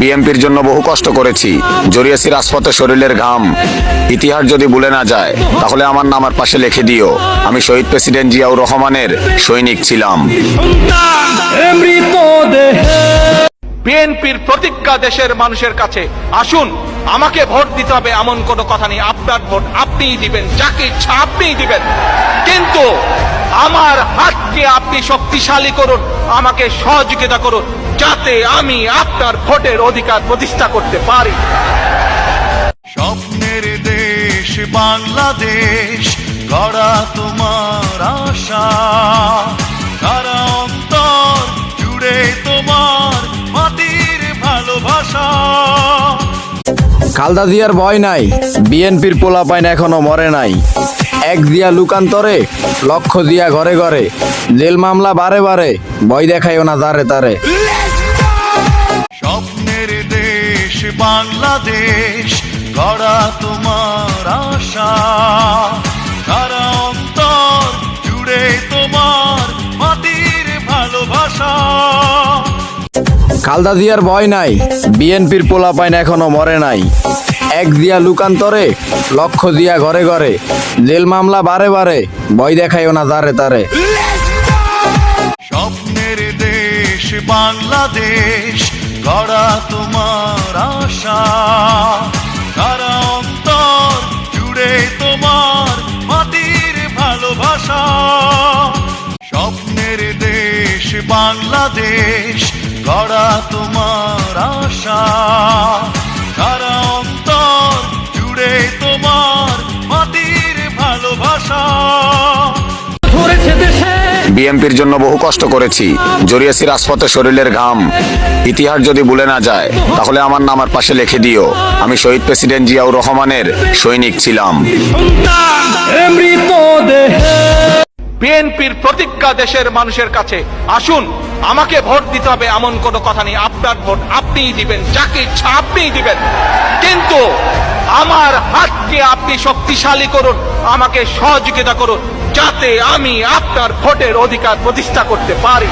বিএনপির জন্য বহু কষ্ট করেছি, জড়িয়েছি রাজপথে শরীরের ঘাম। ইতিহাস যদি ভুলে না যায় তাহলে আমার নামের পাশে লিখে দিও, আমি শহীদ প্রেসিডেন্ট জিয়াউর রহমানের সৈনিক ছিলাম। বিএনপির প্রতিজ্ঞা দেশের মানুষের কাছে, আসুন আমাকে ভোট দিতে হবে এমন কোনো কথা নেই। আপনার ভোট আপনিই দিবেন, যাকে ইচ্ছা আপনিই দিবেন, কিন্তু আমার হাতকে আপনি শক্তিশালী করুন, আমাকে সহযোগিতা করুন, যাতে আমি আপনার ভোটের অধিকার প্রতিষ্ঠা করতে পারি। স্বপ্নের দেশ বাংলাদেশ গড়া তোমার আশা, সারা অন্তর জুড়ে তোমার মাটির ভালোবাসা। খালদা জিয়ার ভয় নাই, বিএনপির পোলাপাইন এখনো মরে নাই। এক জিয়া লুকান্তরে, লক্ষ জিয়া ঘরে ঘরে, জেল মামলা বারে বারে, ভয় দেখাইও না যারে তারে। স্বপ্নের দেশ বাংলাদেশ গড়া তোমার আশা, সারা অন্তর জুড়ে তোমার মাটির ভালোবাসা। খালদা জিয়ার ভয় নাই, বিএনপির পোলাপাইন এখনো মরে নাই। এক জিয়া লুকান্তরে, লক্ষ জিয়া ঘরে ঘরে, জেল মামলা বারে বারে, ভয় দেখাইও না যারে তারে। স্বপ্নের দেশ বাংলাদেশ গড়া তোমার আশা, সারা অন্তর জুড়ে তোমার মাটির ভালোবাসা। স্বপ্নের দেশ বাংলাদেশ গড়া তোমার আশা, সারা অন্তর জুড়ে তোমার মাটির ভালোবাসা। বিএনপির জন্য বহু কষ্ট করেছি, জড়িয়েছি রাজপথে শরীরের ঘাম। ইতিহাস যদি ভুলে না যায় তাহলে আমার নামের পাশে লিখে দিও, আমি শহীদ প্রেসিডেন্ট জিয়াউর রহমানের সৈনিক ছিলাম। বিএনপির প্রতিজ্ঞা দেশের মানুষের কাছে, আসুন আমাকে ভোট দিতে হবে এমন কোনো কথা নেই। আপনার ভোট আপনিই দিবেন, যাকে ইচ্ছা আপনিই দিবেন, কিন্তু আমার হাতকে আপনি শক্তিশালী করুন, আমাকে সহযোগিতা করুন, যাতে আমি আপনার ভোটের অধিকার প্রতিষ্ঠা করতে পারি।